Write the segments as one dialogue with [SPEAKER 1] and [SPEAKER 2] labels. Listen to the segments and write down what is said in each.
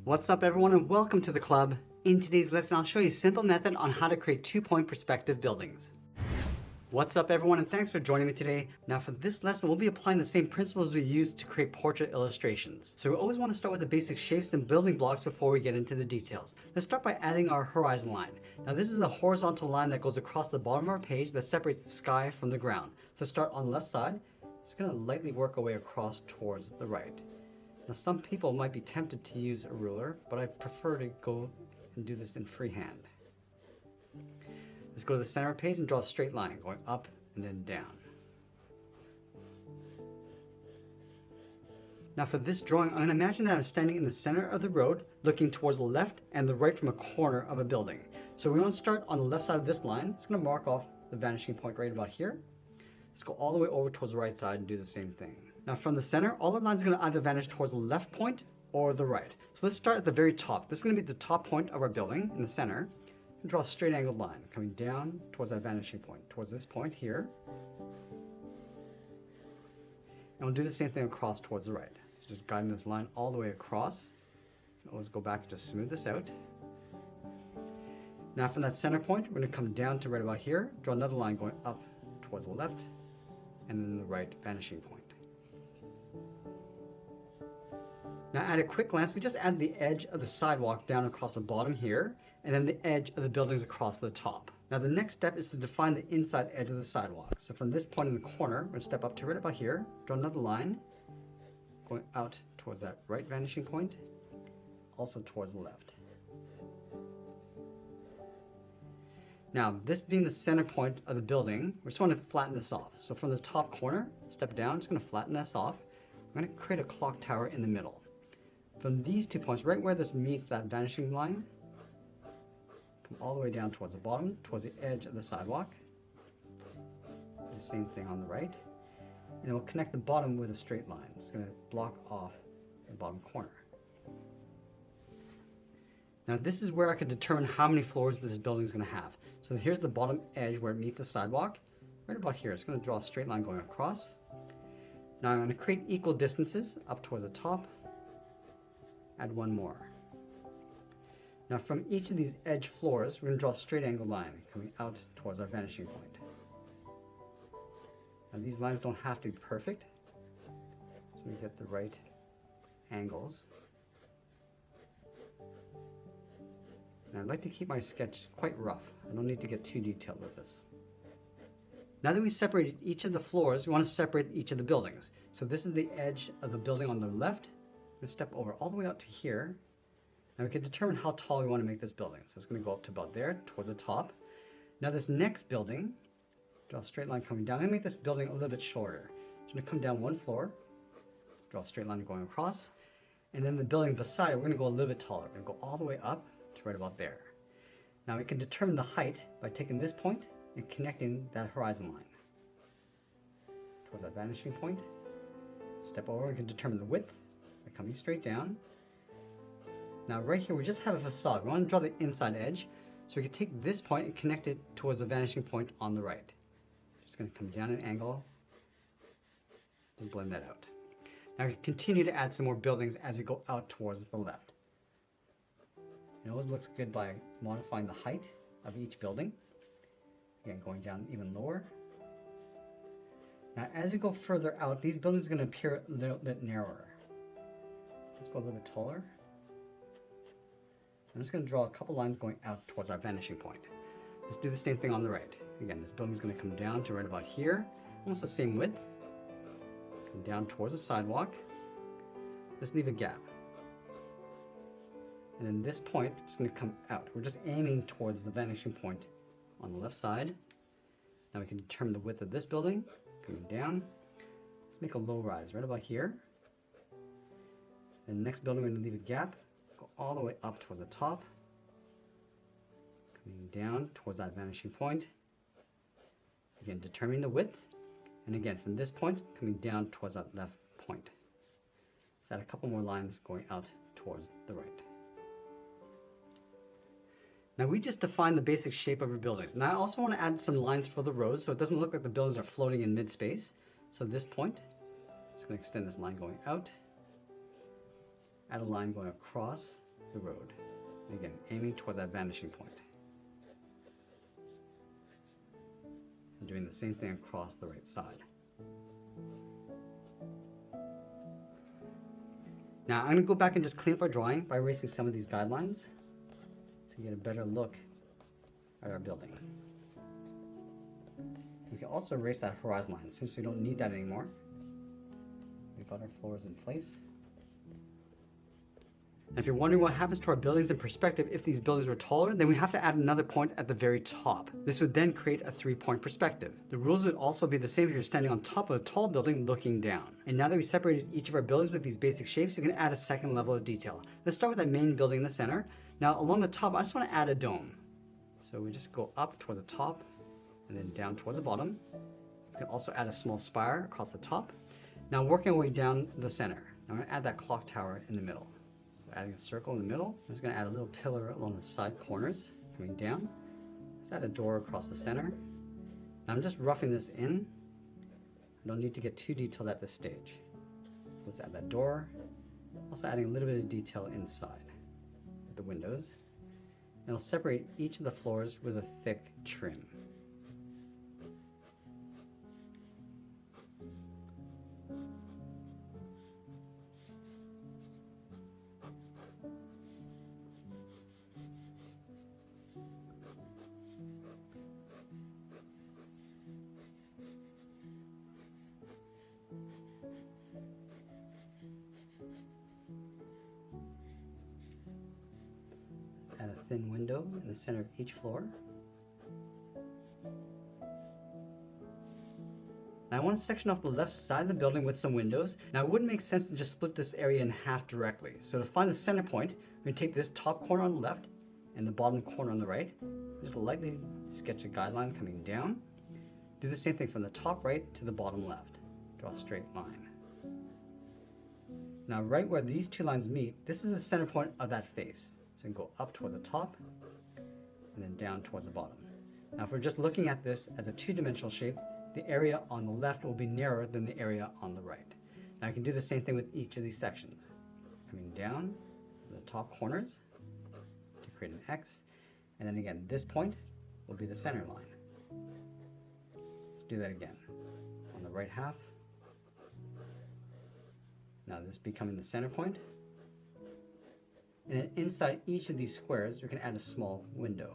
[SPEAKER 1] What's up everyone and welcome to the club. In today's lesson I'll show you a simple method on how to create 2-point perspective buildings. What's up everyone and thanks for joining me today. Now for this lesson we'll be applying the same principles we use to create portrait illustrations. So we always want to start with the basic shapes and building blocks before we get into the details. Let's start by adding our horizon line. Now this is the horizontal line that goes across the bottom of our page that separates the sky from the ground. So start on the left side. Just going to lightly work our way across towards the right. Now some people might be tempted to use a ruler, but I prefer to go and do this in freehand. Let's go to the center of the page and draw a straight line going up and then down. Now for this drawing, I'm going to imagine that I'm standing in the center of the road looking towards the left and the right from a corner of a building. So we want to start on the left side of this line. It's going to mark off the vanishing point right about here. Let's go all the way over towards the right side and do the same thing. Now from the center, all the lines are going to either vanish towards the left point or the right. So let's start at the very top. This is going to be the top point of our building in the center. And draw a straight angled line coming down towards that vanishing point, towards this point here. And we'll do the same thing across towards the right. So just guiding this line all the way across. Always go back and just smooth this out. Now from that center point, we're going to come down to right about here. Draw another line going up towards the left and then the right vanishing point. Now at a quick glance, we just add the edge of the sidewalk down across the bottom here, and then the edge of the buildings across the top. Now the next step is to define the inside edge of the sidewalk. So from this point in the corner, we're going to step up to right about here, draw another line, going out towards that right vanishing point, also towards the left. Now this being the center point of the building, we just want to flatten this off. So from the top corner, step down, just going to flatten this off. We're going to create a clock tower in the middle. From these 2 points, right where this meets that vanishing line, come all the way down towards the bottom, towards the edge of the sidewalk. Do the same thing on the right. And we'll connect the bottom with a straight line. It's going to block off the bottom corner. Now this is where I could determine how many floors this building is going to have. So here's the bottom edge where it meets the sidewalk. Right about here, it's going to draw a straight line going across. Now I'm going to create equal distances up towards the top. Add one more. Now from each of these edge floors, we're going to draw a straight angle line coming out towards our vanishing point. Now these lines don't have to be perfect, so we get the right angles. Now I'd like to keep my sketch quite rough. I don't need to get too detailed with this. Now that we separated each of the floors, we want to separate each of the buildings. So this is the edge of the building on the left. I'm going to step over all the way out to here. Now we can determine how tall we want to make this building. So it's going to go up to about there, towards the top. Now this next building, draw a straight line coming down. I'm going to make this building a little bit shorter. So I'm going to come down one floor, draw a straight line going across, and then the building beside it, we're going to go a little bit taller. We're going to go all the way up to right about there. Now we can determine the height by taking this point and connecting that horizon line towards that vanishing point. Step over, we can determine the width by coming straight down. Now right here we just have a facade. We want to draw the inside edge, so we can take this point and connect it towards the vanishing point on the right. Just going to come down an angle, just blend that out. Now we continue to add some more buildings as we go out towards the left. It always looks good by modifying the height of each building. Again, going down even lower. Now as we go further out, these buildings are going to appear a little bit narrower. Let's go a little bit taller. I'm just going to draw a couple lines going out towards our vanishing point. Let's do the same thing on the right. Again, this building is going to come down to right about here, almost the same width. Come down towards the sidewalk. Let's leave a gap. And then this point is going to come out. We're just aiming towards the vanishing point on the left side. Now we can determine the width of this building, coming down. Let's make a low rise right about here. And the next building, we're going to leave a gap, go all the way up towards the top, coming down towards that vanishing point. Again, determining the width. And again, from this point, coming down towards that left point. Let's add a couple more lines going out towards the right. Now we just defined the basic shape of our buildings. Now I also want to add some lines for the roads so it doesn't look like the buildings are floating in mid-space. So this point, just going to extend this line going out, add a line going across, the road. Again, aiming towards that vanishing point. And doing the same thing across the right side. Now I'm going to go back and just clean up our drawing by erasing some of these guidelines so you get a better look at our building. We can also erase that horizon line since we don't need that anymore. We've got our floors in place. And if you're wondering what happens to our buildings in perspective if these buildings were taller, then we have to add another point at the very top. This would then create a 3-point perspective. The rules would also be the same if you're standing on top of a tall building looking down. And now that we separated each of our buildings with these basic shapes, we can add a second level of detail. Let's start with that main building in the center. Now along the top, I just want to add a dome. So we just go up towards the top and then down towards the bottom. We can also add a small spire across the top. Now working our way down the center. I'm going to add that clock tower in the middle. Adding a circle in the middle. I'm just going to add a little pillar along the side corners coming down. Let's add a door across the center. Now I'm just roughing this in. I don't need to get too detailed at this stage. So let's add that door. Also adding a little bit of detail inside with the windows. And I'll separate each of the floors with a thick trim. Add a thin window in the center of each floor. Now I want to section off the left side of the building with some windows. Now it wouldn't make sense to just split this area in half directly. So to find the center point, we're going to take this top corner on the left and the bottom corner on the right. Just lightly sketch a guideline coming down. Do the same thing from the top right to the bottom left. Draw a straight line. Now right where these two lines meet, this is the center point of that face. So you can go up towards the top and then down towards the bottom. Now if we're just looking at this as a two-dimensional shape, the area on the left will be narrower than the area on the right. Now I can do the same thing with each of these sections. Coming down to the top corners to create an X, and then again this point will be the center line. Let's do that again. On the right half. Now this becoming the center point. And then inside each of these squares, we can add a small window.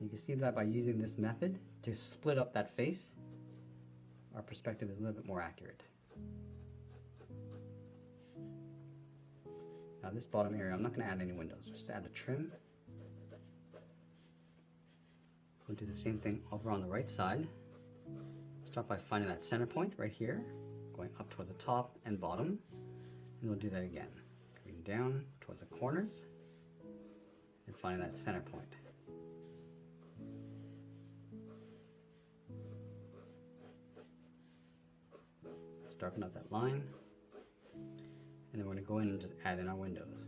[SPEAKER 1] You can see that by using this method to split up that face, our perspective is a little bit more accurate. Now this bottom area, I'm not going to add any windows, just add a trim. We'll do the same thing over on the right side. Start by finding that center point right here, going up towards the top and bottom, and we'll do that again. Going down towards the corners, and finding that center point. Darken out that line, and then we're going to go in and just add in our windows.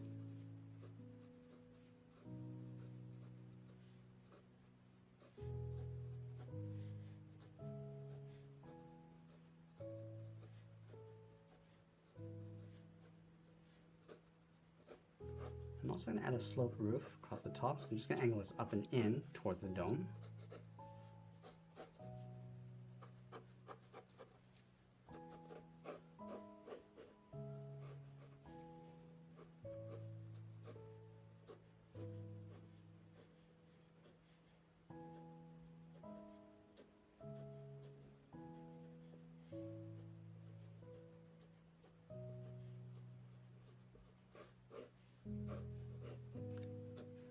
[SPEAKER 1] I'm also going to add a sloped roof across the top, so I'm just going to angle this up and in towards the dome.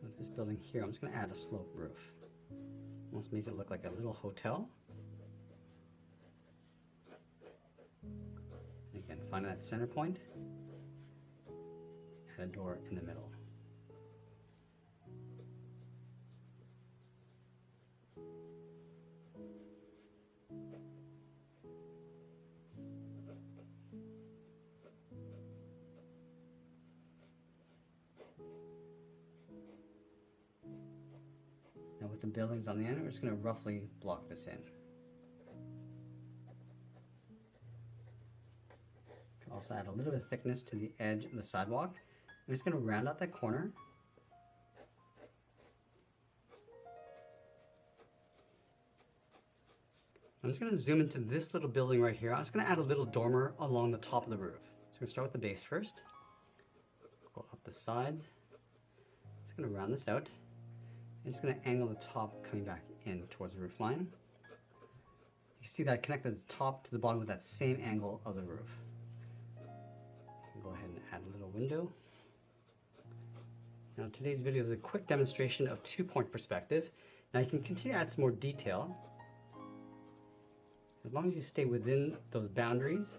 [SPEAKER 1] With this building here, I'm just going to add a sloped roof. Let's make it look like a little hotel. And again, find that center point. Add a door in the middle. Now with the buildings on the end, we're just going to roughly block this in. Also add a little bit of thickness to the edge of the sidewalk. I'm just going to round out that corner. I'm just going to zoom into this little building right here. I'm just going to add a little dormer along the top of the roof. So I'm going to start with the base first. Go up the sides. Just going to round this out. I'm just going to angle the top coming back in towards the roof line. You can see that I connected the top to the bottom with that same angle of the roof. Go ahead and add a little window. Now today's video is a quick demonstration of two-point perspective. Now you can continue to add some more detail as long as you stay within those boundaries.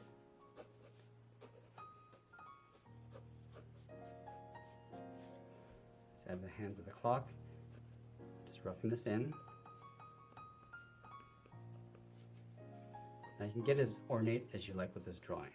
[SPEAKER 1] Let's add the hands of the clock. Just roughing this in. Now you can get as ornate as you like with this drawing.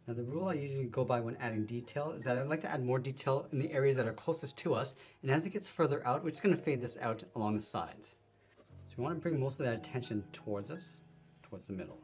[SPEAKER 1] Now the rule I usually go by when adding detail is that I like to add more detail in the areas that are closest to us, and as it gets further out, we're just going to fade this out along the sides. So we want to bring most of that attention towards us, towards the middle.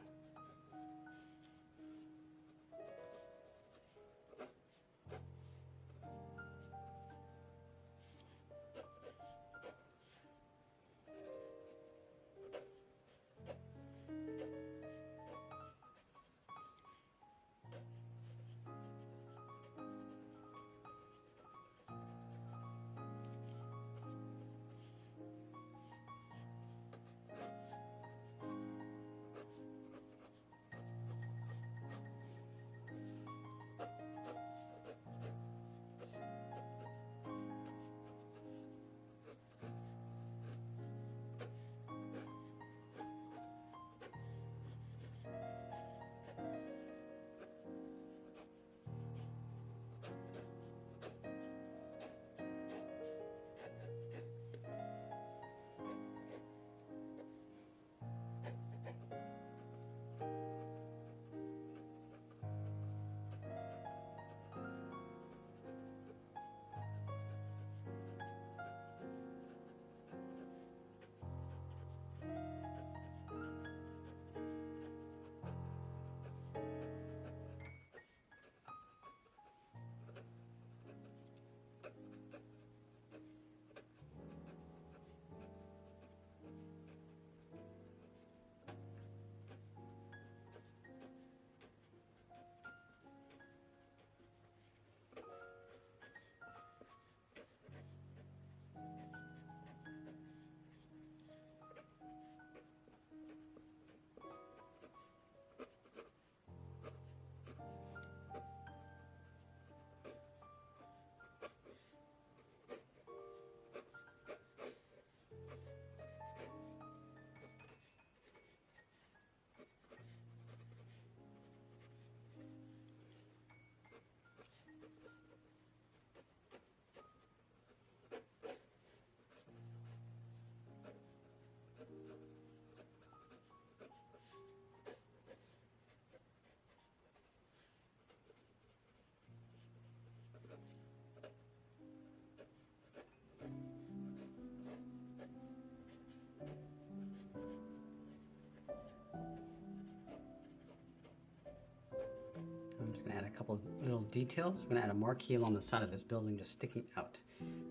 [SPEAKER 1] I'm just going to add a couple little details. I'm going to add a marquee along the side of this building just sticking out.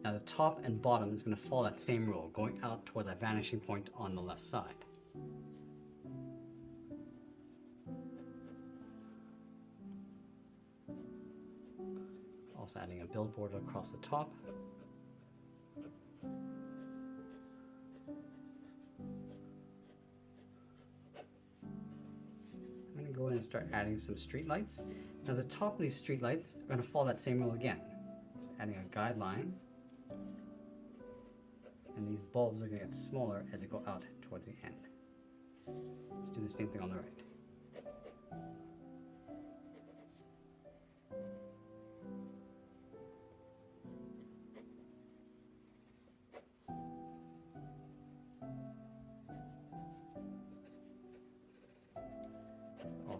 [SPEAKER 1] Now the top and bottom is going to follow that same rule, going out towards that vanishing point on the left side. Also adding a billboard across the top. I'm going to go in and start adding some street lights. Now the top of these street lights are going to follow that same rule again. Just adding a guideline. And these bulbs are going to get smaller as you go out towards the end. Let's do the same thing on the right.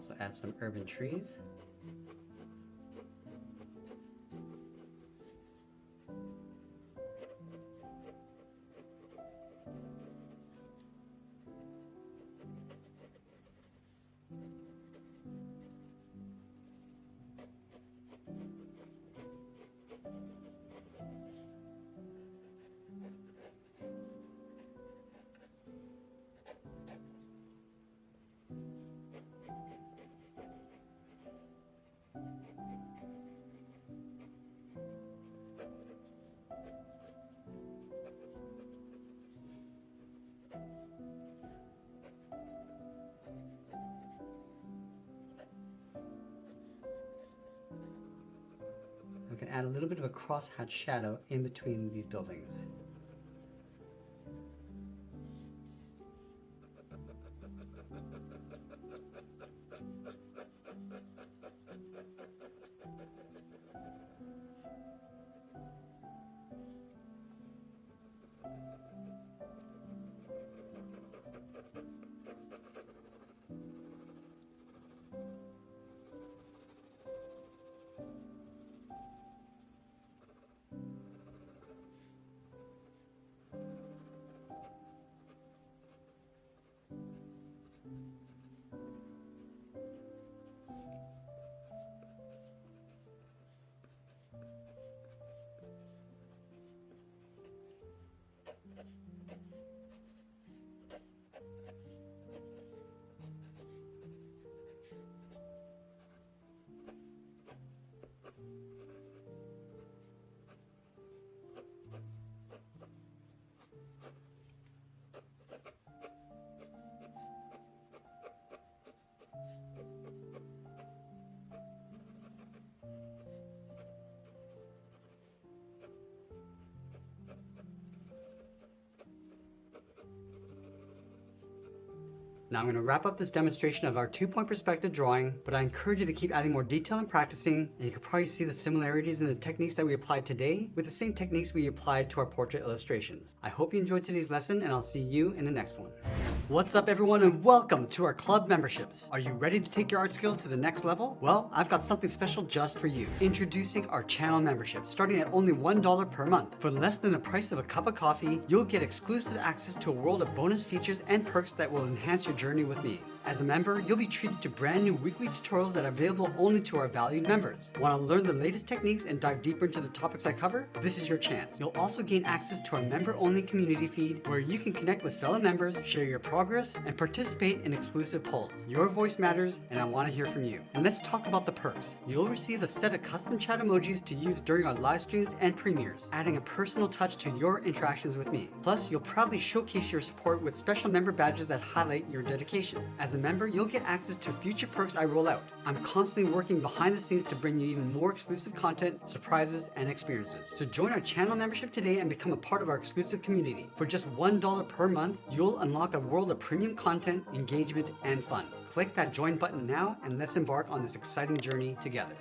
[SPEAKER 1] also add some urban trees. We can add a little bit of a crosshatch shadow in between these buildings. Now I'm going to wrap up this demonstration of our 2-point perspective drawing, but I encourage you to keep adding more detail and practicing, and you can probably see the similarities in the techniques that we applied today with the same techniques we applied to our portrait illustrations. I hope you enjoyed today's lesson, and I'll see you in the next one. What's up everyone, and welcome to our club memberships. Are you ready to take your art skills to the next level? Well, I've got something special just for you. Introducing our channel membership, starting at only $1 per month. For less than the price of a cup of coffee, you'll get exclusive access to a world of bonus features and perks that will enhance your journey with me. As a member, you'll be treated to brand new weekly tutorials that are available only to our valued members. Want to learn the latest techniques and dive deeper into the topics I cover? This is your chance. You'll also gain access to our member-only community feed where you can connect with fellow members, share your progress, and participate in exclusive polls. Your voice matters, and I want to hear from you. And let's talk about the perks. You'll receive a set of custom chat emojis to use during our live streams and premieres, adding a personal touch to your interactions with me. Plus, you'll proudly showcase your support with special member badges that highlight your dedication. As a member, you'll get access to future perks I roll out. I'm constantly working behind the scenes to bring you even more exclusive content, surprises, and experiences. So join our channel membership today and become a part of our exclusive community. For just $1 per month, you'll unlock a world of premium content, engagement, and fun. Click that join button now and let's embark on this exciting journey together.